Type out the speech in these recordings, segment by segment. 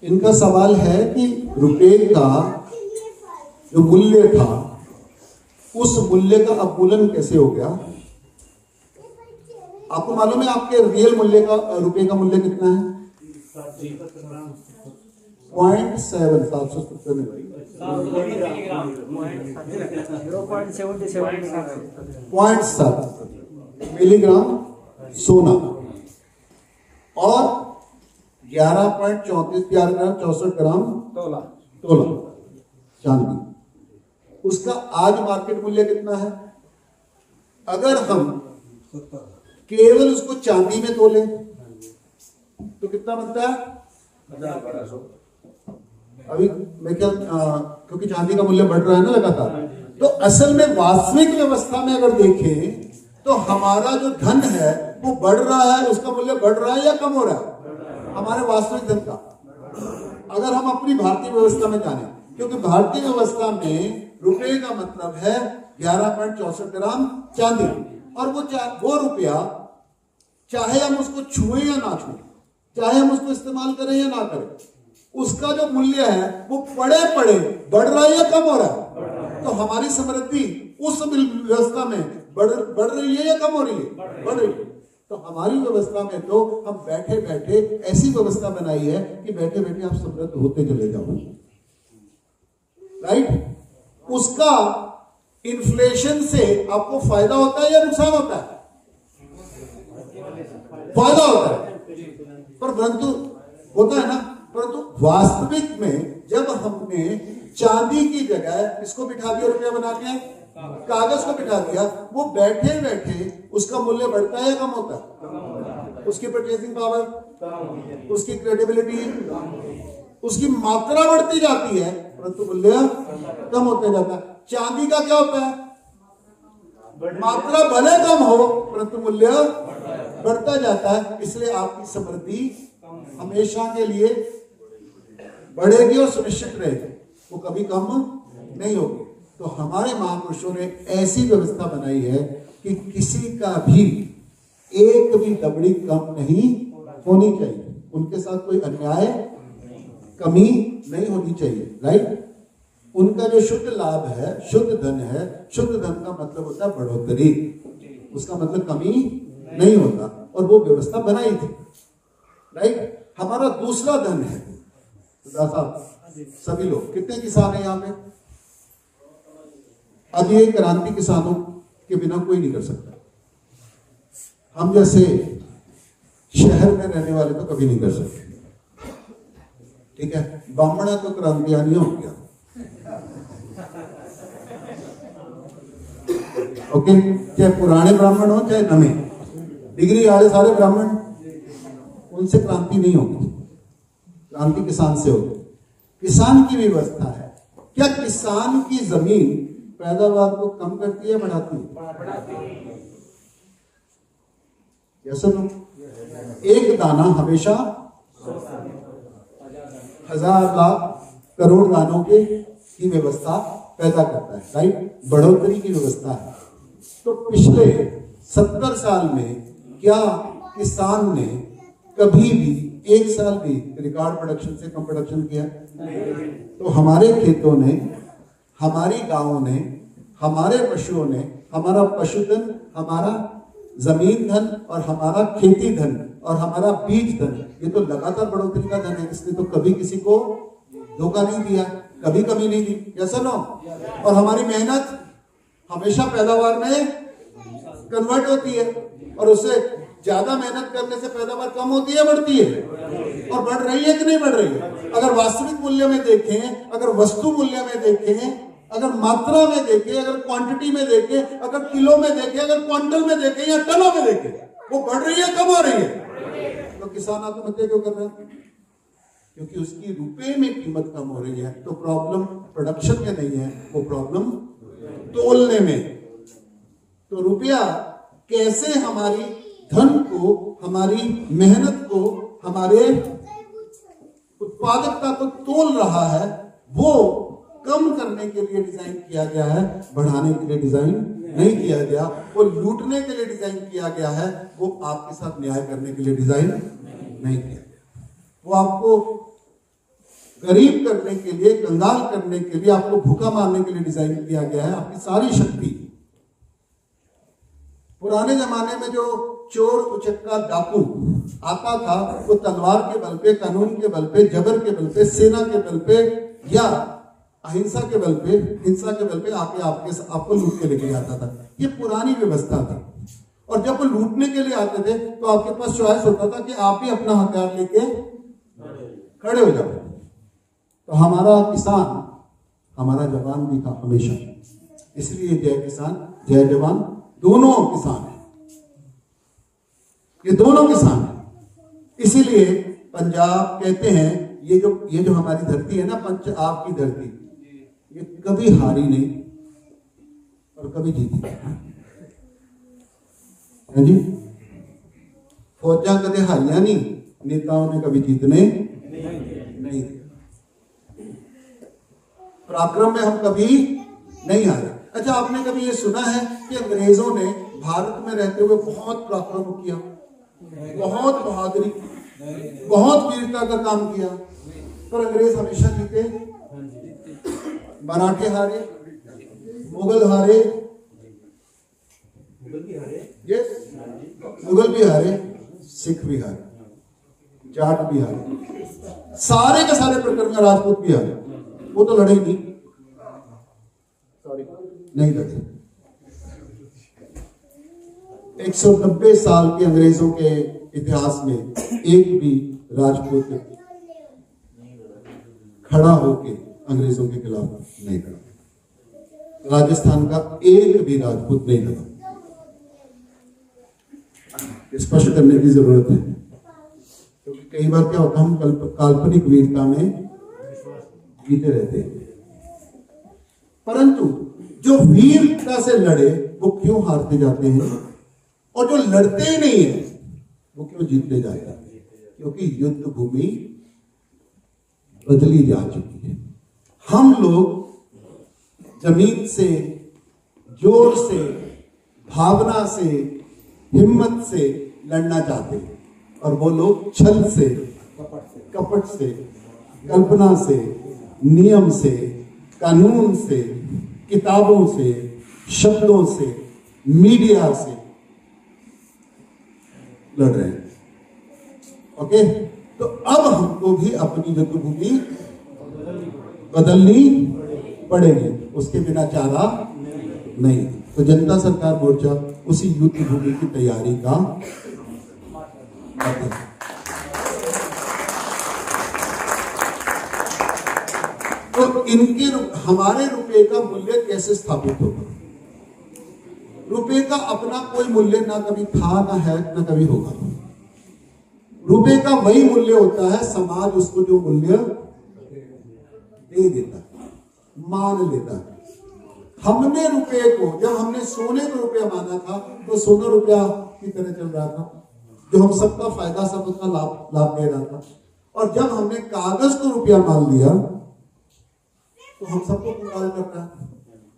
इनका सवाल है कि रुपए का जो मूल्य था उस मूल्य का अवमूल्यन कैसे हो गया। आपको मालूम है आपके रियल मूल्य का रुपए का मूल्य कितना है? 0.7 मिलीग्राम सोना और 11.34 ग्राम तोला चांदी। उसका आज मार्केट मूल्य कितना है? अगर हम केवल उसको चांदी में तोले तो कितना बनता है? 1200। अभी मैं क्या क्योंकि चांदी का मूल्य बढ़ रहा है ना लगातार, तो असल में वास्तविक व्यवस्था में अगर देखें तो हमारा जो धन है वो बढ़ रहा है, उसका मूल्य बढ़ रहा है या कम हो रहा है? हमारे वास्तविक धन का। अगर हम अपनी भारतीय व्यवस्था में जाने, क्योंकि भारतीय व्यवस्था में रुपए का मतलब है 11.64 ग्राम चांदी, और वो रुपया चाहे हम उसको छुए या ना छुए, चाहे हम उसको इस्तेमाल करें या ना करें, उसका जो मूल्य है वो पड़े बढ़ रहा है या कम हो रहा है? तो हमारी समृद्धि उस व्यवस्था में बढ़ रही है या कम हो रही है? बढ़ रही है। तो हमारी व्यवस्था में तो हम बैठे बैठे ऐसी व्यवस्था बनाई है कि बैठे बैठे आप समृद्ध होते चले जाओ, राइट? उसका इन्फ्लेशन से आपको फायदा होता है या नुकसान होता है? फायदा होता है, पर परंतु होता है ना, परंतु वास्तविक में जब हमने चांदी की जगह इसको बिठा दिया, रुपया बना के कागज को बिठा दिया, वो बैठे बैठे उसका मूल्य बढ़ता है या कम होता है? उसकी परचेसिंग पावर, उसकी क्रेडिबिलिटी, उसकी मात्रा बढ़ती जाती है, परंतु मूल्य कम होते जाता है। चांदी का क्या होता है? मात्रा भले कम हो परंतु मूल्य बढ़ता जाता है। इसलिए आपकी समृद्धि हमेशा के लिए बढ़ेगी और सुनिश्चित रहेगी, वो कभी कम नहीं होगी। तो हमारे महापुरुषों ने ऐसी व्यवस्था बनाई है कि किसी का भी एक भी दबड़ी कम नहीं होनी चाहिए, उनके साथ कोई अन्याय कमी नहीं होनी चाहिए, राइट? उनका जो शुद्ध लाभ है, शुद्ध धन है, शुद्ध धन का मतलब होता है बढ़ोतरी, उसका मतलब कमी नहीं होता, और वो व्यवस्था बनाई थी, राइट? हमारा दूसरा धन है साहब, सभी लोग कितने किसान हैं यहाँ पे? अब ये क्रांति किसानों के बिना कोई नहीं कर सकता। हम जैसे शहर में रहने वाले तो कभी नहीं कर सकते, ठीक है? ब्राह्मण तो क्रांतियां नहीं हो गया, ओके? चाहे पुराने ब्राह्मण हो चाहे नवे, डिग्री वाले सारे ब्राह्मण, उनसे क्रांति नहीं होगी, क्रांति किसान से होगी। किसान की व्यवस्था है। क्या किसान की जमीन पैदावार को कम करती है, बढ़ाती है? यस और नो? एक दाना हमेशा 1000 लाख करोड़ दानों की व्यवस्था पैदा करता है, राइट? बढ़ोतरी की व्यवस्था है। तो पिछले 70 साल में क्या किसान ने कभी भी एक साल भी रिकॉर्ड प्रोडक्शन से कम प्रोडक्शन किया? तो हमारे खेतों ने, हमारी गांवों ने, हमारे पशुओं ने, हमारा पशुधन, हमारा जमीन धन और हमारा खेती धन और हमारा बीज धन, ये तो लगातार बढ़ोतरी का धन है। इसने तो कभी किसी को धोखा नहीं दिया, कभी कमी नहीं दी, ऐसा ना? और हमारी मेहनत हमेशा पैदावार में कन्वर्ट होती है, और उससे ज्यादा मेहनत करने से पैदावार कम होती है, बढ़ती है? और बढ़ रही है कि नहीं बढ़ रही है? अगर वास्तविक मूल्य में देखें, अगर वस्तु मूल्य में देखें, अगर मात्रा में देखें, अगर क्वांटिटी में देखें, अगर किलो में देखें, अगर क्वांटल में देखें या टनों में देखें, वो बढ़ रही है, कम हो रही है? तो किसान आत्महत्या क्यों कर रहा है? क्योंकि उसकी रुपए में कीमत कम हो रही है। तो प्रॉब्लम प्रोडक्शन में नहीं है, वो प्रॉब्लम तोलने में। तो रुपया कैसे हमारी धन को, हमारी मेहनत को, हमारे उत्पादकता को तोल रहा है, वो कम करने के लिए डिजाइन किया गया है, बढ़ाने के लिए डिजाइन नहीं किया गया। वो लूटने के लिए डिजाइन किया गया है, वो आपके साथ न्याय करने के लिए डिजाइन नहीं किया गया। वो आपको गरीब करने के लिए, कंगाल करने के लिए, आपको भूखा मारने के लिए डिजाइन किया गया है। आपकी सारी शक्ति, पुराने जमाने में जो चोर उचक्का डाकू आता था वो तलवार के बल पे, कानून के बल पे, जबर के बल पे, सेना के बल पे या अहिंसा के बल पे, हिंसा के बल पे आके आपको लूट के लेके जाता था। ये पुरानी व्यवस्था थी। और जब वो लूटने के लिए आते थे तो आपके पास चॉइस होता था कि आप ही अपना हथियार लेके खड़े हो जाओ। तो हमारा किसान हमारा जवान भी था हमेशा, इसलिए जय किसान जय जवान दोनों किसान हैं, ये दोनों किसान हैं। इसीलिए पंजाब कहते हैं ये जो हमारी धरती है ना, पंच आपकी धरती, ये कभी हारी नहीं और कभी जीती है जी। फौजा कदे हारिया नहीं, नेताओं ने कभी जीतने नहीं। पराक्रम में हम कभी नहीं हारे। अच्छा, आपने कभी ये सुना है कि अंग्रेजों ने भारत में रहते हुए बहुत पराक्रम किया, बहुत बहादुरी, बहुत वीरता का काम किया, पर अंग्रेज हमेशा जीते? मराठे हारे, मुगल हारे, यस, मुगल भी हारे, सिख भी हारे, जाट भी हारे, सारे के सारे प्रकरण में राजपूत भी हारे। वो तो लड़े नहीं, सॉरी नहीं लड़े। 190 साल के अंग्रेजों के इतिहास में एक भी राजपूत खड़ा होके अंग्रेजों के खिलाफ नहीं लड़ा। राजस्थान का एक भी राजपूत नहीं लड़ा। स्पष्ट करने की जरूरत है, क्योंकि कई बार क्या होता है, हम काल्पनिक वीरता में जीते रहते हैं, परंतु जो वीरता से लड़े वो क्यों हारते जाते हैं, और जो लड़ते ही नहीं है वो क्यों जीतते जाते हैं? क्योंकि युद्ध भूमि बदली जा चुकी है। हम लोग जमीन से, जोर से, भावना से, हिम्मत से लड़ना चाहते हैं, और वो लोग छल से, कपट से, कल्पना से, नियम से, कानून से, किताबों से, शब्दों से, मीडिया से लड़ रहे हैं। ओके, तो अब हमको भी अपनी युद्ध भूमि बदलनी पड़ेगी, उसके बिना चारा नहीं। तो जनता सरकार मोर्चा उसी युद्ध भूमि की तैयारी का करते हैं। तो इनके हमारे रुपए का मूल्य कैसे स्थापित होगा? रुपए का अपना कोई मूल्य ना कभी था, ना है, ना कभी होगा। रुपए का वही मूल्य होता है समाज उसको जो मूल्य दे देता है, मान लेता है। हमने रुपए को, जब हमने सोने को रुपया माना था तो सोना रुपया की तरह चल रहा था, जो हम सबका फायदा, सबका लाभ दे रहा था। और जब हमने कागज को रुपया मान लिया तो हम सबको कंगाल कर रहा है।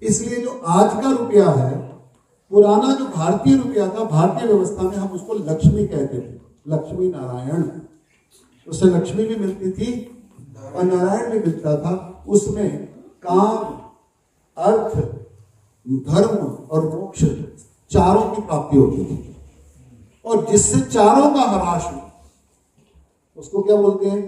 इसलिए जो आज का रुपया है, पुराना जो भारतीय रुपया था, भारतीय व्यवस्था में हम उसको लक्ष्मी कहते थे, लक्ष्मी नारायण। उससे लक्ष्मी भी मिलती थी और नारायण भी मिलता था। उसमें काम, अर्थ, धर्म और मोक्ष चारों की प्राप्ति होती थी, और जिससे चारों का ह्रास हो उसको क्या बोलते हैं?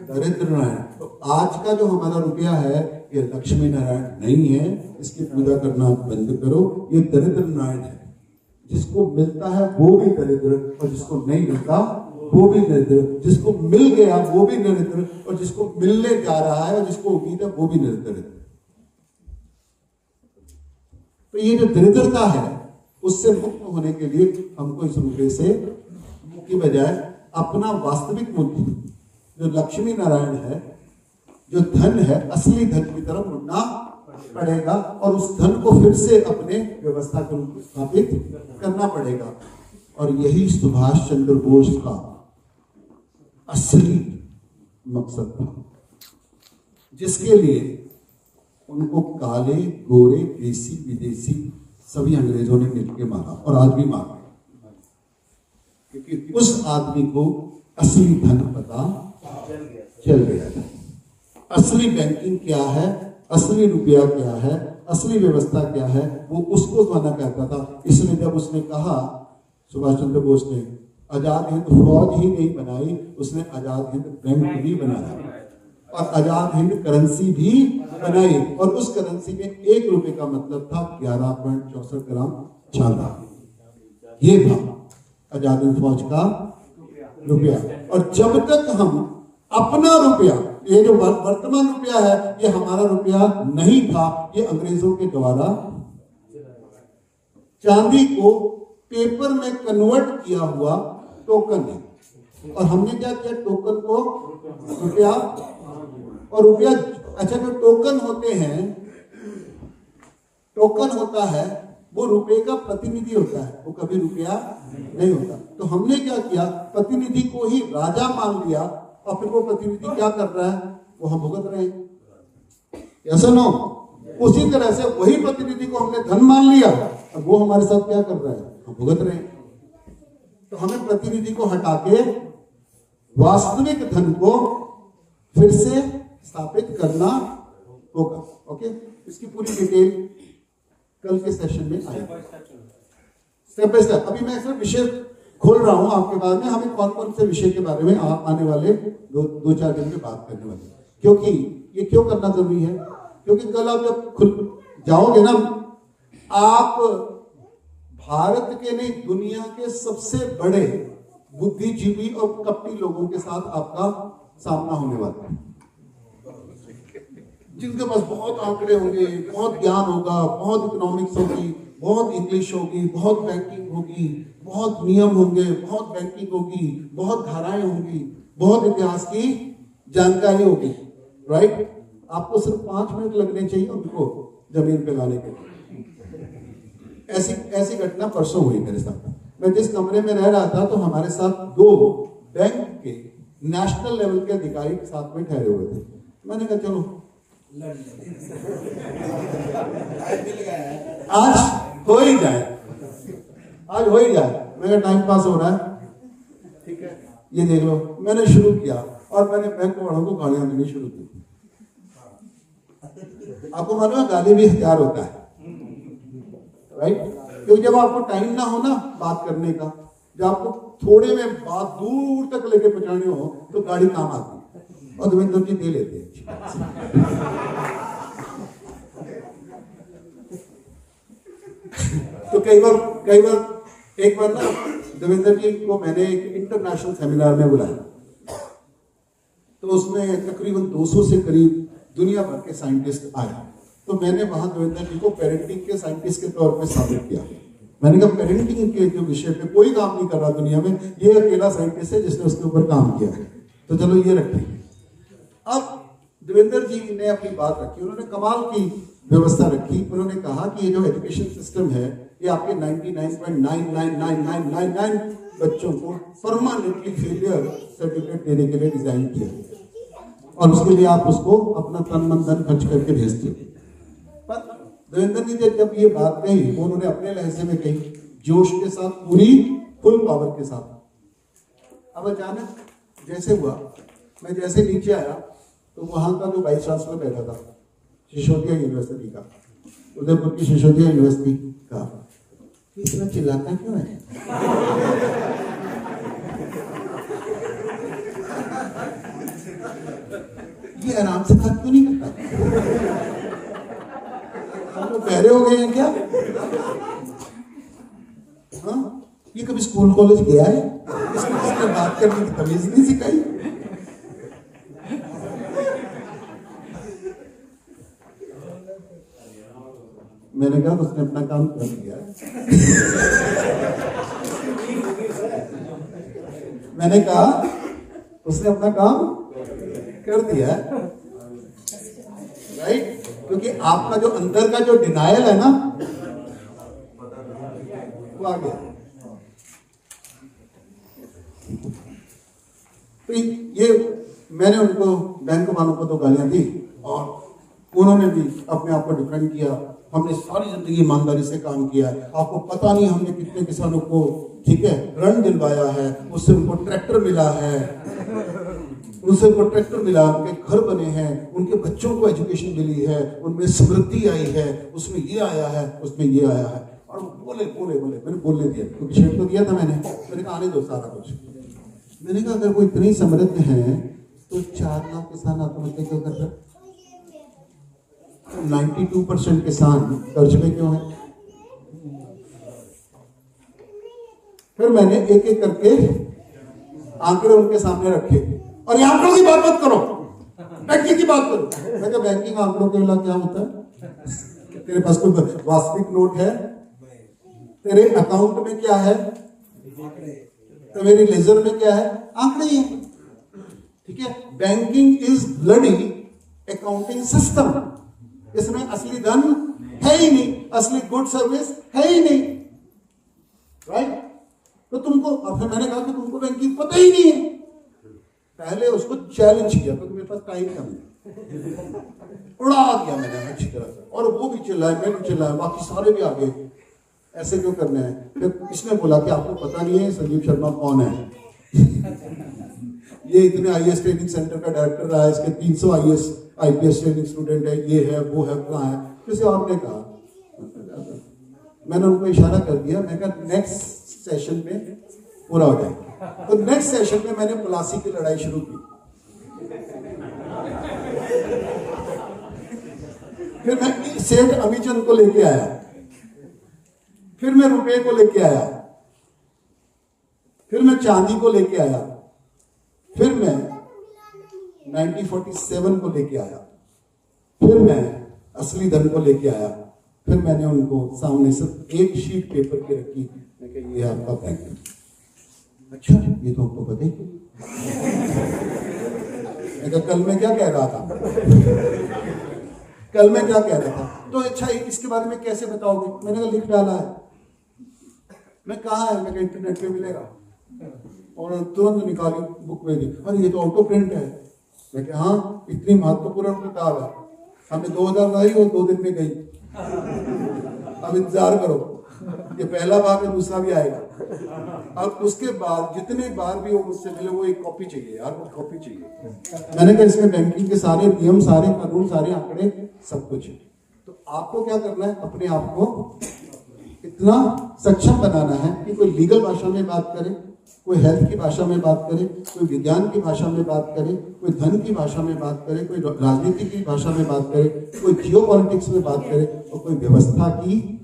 दरिद्र नारायण। तो आज का जो हमारा रुपया है ये लक्ष्मी नारायण नहीं है, इसकी पूजा करना बंद करो। ये दरिद्र नारायण है, जिसको मिलता है वो भी दरिद्र, और जिसको नहीं मिलता वो भी दरिद्र, जिसको मिल गया वो भी दरिद्र, और जिसको मिलने जा रहा है और जिसको उम्मीद है वो भी दरिद्र। तो ये जो दरिद्रता है उससे मुक्त होने के लिए हमको इस रुपये से की बजाय अपना वास्तविक मूल्य जो लक्ष्मी नारायण है, जो धन है, असली धन की तरफ मुड़ना पड़ेगा, और उस धन को फिर से अपने व्यवस्था के रूप में स्थापित करना पड़ेगा। और यही सुभाष चंद्र बोस का असली मकसद था, जिसके लिए उनको काले, गोरे, देसी, विदेशी सभी अंग्रेजों ने मिलकर मारा, और आज भी मारा, क्योंकि उस आदमी को असली धन पता चल गया था। असली बैंकिंग क्या है, असली रुपया क्या है, असली व्यवस्था क्या है, वो उसको माना कहता था। इसलिए जब उसने कहा, सुभाष चंद्र बोस ने आजाद हिंद फौज ही नहीं बनाई, उसने आजाद हिंद बैंक भी बनाया और आजाद हिंद करेंसी भी बनाई। और उस करेंसी में 1 रुपए का मतलब था 11.64 ग्राम चांदा। ये था आजाद हिंद फौज का रुपया। और जब तक हम अपना रुपया, ये जो वर्तमान रुपया है, ये हमारा रुपया नहीं था, ये अंग्रेजों के द्वारा चांदी को पेपर में कन्वर्ट किया हुआ टोकन है। और हमने क्या किया, टोकन को रुपया, और रुपया, अच्छा जो टोकन होते हैं, टोकन होता है वो रुपए का प्रतिनिधि होता है, वो कभी रुपया नहीं होता। तो हमने क्या किया, प्रतिनिधि को ही राजा मान लिया और फिर वो प्रतिनिधि क्या कर रहा है, वो हम भुगत रहे हैं, ऐसा नो। उसी तरह से वही प्रतिनिधि को हमने धन मान लिया और वो हमारे साथ क्या कर रहा है, हम भुगत रहे हैं। तो हमें प्रतिनिधि को हटा के वास्तविक धन को फिर से स्थापित करना होगा। ओके, इसकी पूरी डिटेल कल के सेशन में आएगी, स्टेप बाय स्टेप। अभी मैं सिर्फ विषय खोल रहा हूं आपके बारे में, हमें कौन कौन से विषय के बारे में आने वाले 2-4 दिन में बात करने वाले, क्योंकि ये क्यों करना जरूरी है, क्योंकि कल आप जब खुद जाओगे ना, आप भारत के नहीं दुनिया के सबसे बड़े बुद्धिजीवी और कपटी लोगों के साथ आपका सामना होने वाला है, जिनके पास बहुत आंकड़े होंगे, बहुत ज्ञान होगा, बहुत इकोनॉमिक्स होगी, बहुत इंग्लिश होगी, बहुत बैंकिंग होगी, बहुत नियम होंगे, बहुत बैंकिंग होगी, बहुत धाराएं होंगी, बहुत इतिहास की जानकारी होगी, राइट। आपको सिर्फ 5 मिनट लगने चाहिए उनको जमीन पे लाने के लिए। ऐसी घटना परसों हुई मेरे साथ। मैं जिस कमरे में रह रहा था, तो हमारे साथ 2 बैंक के नेशनल लेवल के अधिकारी साथ में ठहरे हुए थे। मैंने कहा चलो आज हो ही जाए, आज हो ही जाए। मेरा टाइम पास हो रहा है, ठीक है, ये देख लो। मैंने शुरू किया और मैंने बैंक वालों को गालियां देनी शुरू की। आपको मालूम है गाली भी हथियार होता है, राइट। क्योंकि जब आपको टाइम ना हो ना बात करने का, जब आपको थोड़े में बात दूर तक लेके पहुंचानी हो, तो गाड़ी काम आती है और देवेंद्र जी दे लेते हैं। तो कई बार एक बार ना देवेंद्र जी को मैंने एक इंटरनेशनल सेमिनार में बुलाया, तो उसमें तकरीबन 200 से करीब दुनिया भर के साइंटिस्ट आए। तो मैंने वहां देवेंद्र जी को पेरेंटिंग के साइंटिस्ट के तौर पे साबित किया। मैंने कहा पेरेंटिंग के जो विषय पे कोई काम नहीं कर रहा दुनिया में, ये अकेला साइंटिस्ट है जिसने उसके ऊपर काम किया है। तो चलो ये रखें। अब देवेंद्र जी ने अपनी बात रखी, उन्होंने कमाल की व्यवस्था रखी। उन्होंने कहा कि ये जो एजुकेशन सिस्टम है, ये आपके 99.99999 बच्चों को परमानेंटली फेलियर सर्टिफिकेट देने के लिए डिजाइन किया और उसके लिए आप उसको अपना तन मन धन खर्च करके भेजते हो। पर देवेंद्र जी ने जब ये बात कही, वो उन्होंने अपने लहजे में कही, जोश के साथ, पूरी फुल पावर के साथ। अब अचानक जैसे हुआ, मैं जैसे नीचे आया तो वहां का जो वाइस चांसलर बैठा था सिसोदिया यूनिवर्सिटी का, उदयपुर की सिसोदिया यूनिवर्सिटी का, इतना चिल्लाता क्यों है? ये आराम से बात क्यों नहीं करता? हम लोग बहरे हो गए हैं क्या? हाँ, ये कभी स्कूल कॉलेज गया है? इसने बात करने की तमीज नहीं सिखाई। मैंने कहा उसने अपना काम कर दिया। मैंने कहा उसने अपना काम कर दिया, राइट। क्योंकि आपका जो अंदर का जो डिनायल है ना, वो आ गया। तो ये मैंने उनको बैंक वालों को तो गालियां दी और उन्होंने भी अपने आप को डिफेंड किया। हमने सारी जिंदगी ईमानदारी से काम किया है, आपको पता नहीं हमने कितने किसानों को, ठीक है, ऋण दिलवाया है, उससे उनको ट्रैक्टर मिला है, दूसरे को ट्रैक्टर मिला, उनके घर बने हैं, उनके बच्चों को एजुकेशन मिली है, उनमें समृद्धि आई है, उसमें ये आया है, उसमें ये आया है। और बोले बोले बोले, मैंने बोलने दिया क्योंकि शेयर तो दिया था मैंने कहा आने दो सारा कुछ। मैंने कहा अगर वो इतनी समृद्ध है तो 4 लाख किसान आत्महत्या क्यों कर रहे? तो 92% किसान कर्ज में क्यों है? फिर मैंने एक एक करके आंकड़े उनके सामने रखे और ये आंकड़ों की बात मत करो, बैंकिंग की बात करो। मैं क्या बैंकिंग आंकड़ों के बिना क्या होता है? तेरे पास कोई वास्तविक नोट है? तेरे अकाउंट में क्या है? तो मेरी लेजर में क्या है? आंकड़े ही है। ठीक है, banking is bloody accounting system. इसमें असली धन है ही नहीं, असली गुड सर्विस है ही नहीं, राइट? तो तुमको, फिर मैंने कहा कि तुमको बैंकिंग पता ही नहीं है। पहले उसको चैलेंज किया क्योंकि मेरे पास टाइम कम है, उड़ा दिया मैंने अच्छी तरह से, और वो भी चिल्लाए, मैं भी चिल्लाया, बाकी सारे भी आगे, ऐसे क्यों करना है? फिर इसने बोला कि आपको पता नहीं है संजीव शर्मा कौन है? ये इतने आईएएस ट्रेनिंग सेंटर का डायरेक्टर रहा है, इसके 300 आईपीएस ट्रेनिंग स्टूडेंट है, ये है वो है कहाँ है? किसी और ने कहा, मैंने उनको इशारा कर दिया, मैं कहा नेक्स्ट सेशन में पूरा हो जाएगा। तो नेक्स्ट सेशन में मैंने पलासी की लड़ाई शुरू की। फिर मैं सेठ अमीचंद को लेके आया, फिर मैं रुपए को लेके आया, फिर मैं चांदी को लेके आया, फिर मैं 1947 को लेके आया, फिर मैं असली धन को लेके आया, फिर मैंने उनको सामने सिर्फ एक शीट पेपर की रखी, मैं कहा ये आपका बैंक। अच्छा, ये तो आपको पता ही। मैं कहा कल मैं क्या कह रहा था? कल मैं क्या कह रहा था? तो अच्छा इसके बारे में कैसे बताओगे? मैंने कहा लिख डाला है। मैं कहा है? मैं कहा इंटरनेट पे मिलेगा, और तुरंत निकाली बुक में दी, अरे ये तो ऑटो प्रिंट है। मैं कहा हाँ, इतनी महत्वपूर्ण किताब है, हमें 2000 आई और 2 दिन में गई, अब इंतजार करो, ये पहला भाग है, दूसरा भी आएगा। अब उसके बाद जितने बार भी वो मुझसे मिले, वो एक कॉपी चाहिए यार, वो कॉपी चाहिए। मैंने कहा इसमें बैंकिंग के सारे नियम, सारे कानून, सारे आंकड़े, सब कुछ है। तो आपको क्या करना है? अपने आप को इतना सक्षम बनाना है कि कोई लीगल भाषा में बात करे, कोई हेल्थ की भाषा में बात करे, कोई विज्ञान की भाषा में बात करे, कोई धन की भाषा में बात करे, कोई राजनीति की भाषा में बात करे, कोई जियोपॉलिटिक्स में बात करे, और कोई व्यवस्था की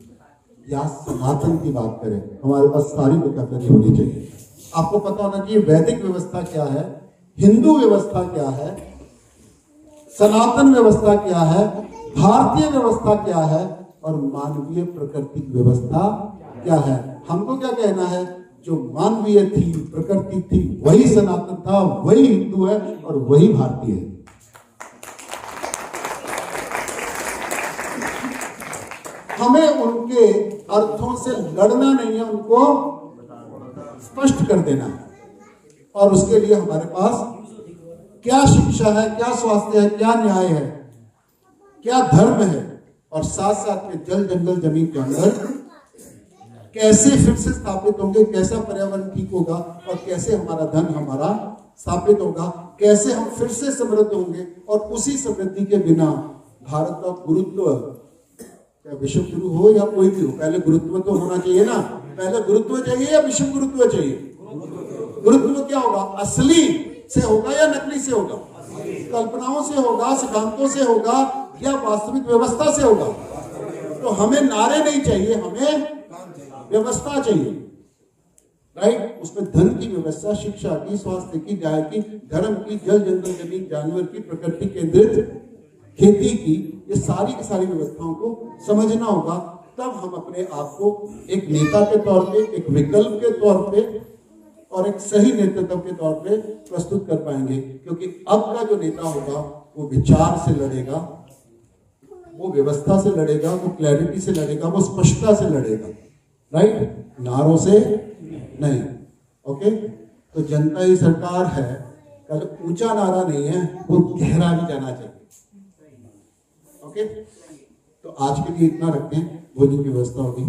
या सनातन की बात करे। हमारे पास सारी वोकैबुलरी होनी चाहिए। आपको पता होना चाहिए वैदिक व्यवस्था क्या है, हिंदू व्यवस्था क्या है, सनातन व्यवस्था क्या है, भारतीय व्यवस्था क्या है, और मानवीय प्राकृतिक व्यवस्था क्या है। हमको क्या कहना है? जो मानवीय थी, प्रकृति थी, वही सनातन था, वही हिंदू है और वही भारतीय है। हमें उनके अर्थों से लड़ना नहीं है, उनको स्पष्ट कर देना है। और उसके लिए हमारे पास क्या शिक्षा है, क्या स्वास्थ्य है, क्या न्याय है, क्या धर्म है, और साथ साथ में जल जंगल जमीन जानवर कैसे फिर से स्थापित होंगे, कैसा पर्यावरण ठीक होगा, और कैसे हमारा धन हमारा स्थापित होगा, कैसे हम फिर से समृद्ध होंगे। और उसी समृद्धि के बिना भारत का गुरुत्व, क्या विश्व गुरु हो या कोई भी हो, पहले गुरुत्व तो होना चाहिए ना। पहले गुरुत्व चाहिए या विश्व गुरुत्व चाहिए? गुरुत्व क्या होगा? असली से होगा या नकली से होगा? कल्पनाओं से होगा, सिद्धांतों से होगा, या वास्तविक व्यवस्था से होगा? तो हमें नारे नहीं चाहिए, हमें व्यवस्था चाहिए, राइट? उसमें धन की व्यवस्था, शिक्षा की, स्वास्थ्य की, न्याय की, धर्म की, जल जंगल जमीन जानवर की, प्रकृति केंद्रित खेती की, ये सारी की सारी व्यवस्थाओं को समझना होगा। तब हम अपने आप को एक नेता के तौर पे, एक विकल्प के तौर पे, और एक सही नेतृत्व के तौर पे प्रस्तुत कर पाएंगे। क्योंकि अब का जो नेता होगा वो विचार से लड़ेगा, वो व्यवस्था से लड़ेगा, वो क्लैरिटी से लड़ेगा, वो स्पष्टता से लड़ेगा, राइट? नारों से नहीं। ओके, तो जनता ही सरकार है, कल ऊंचा नारा नहीं है, वो गहरा भी जाना चाहिए। ओके, तो आज के लिए इतना रखते हैं, भोजन की व्यवस्था होगी।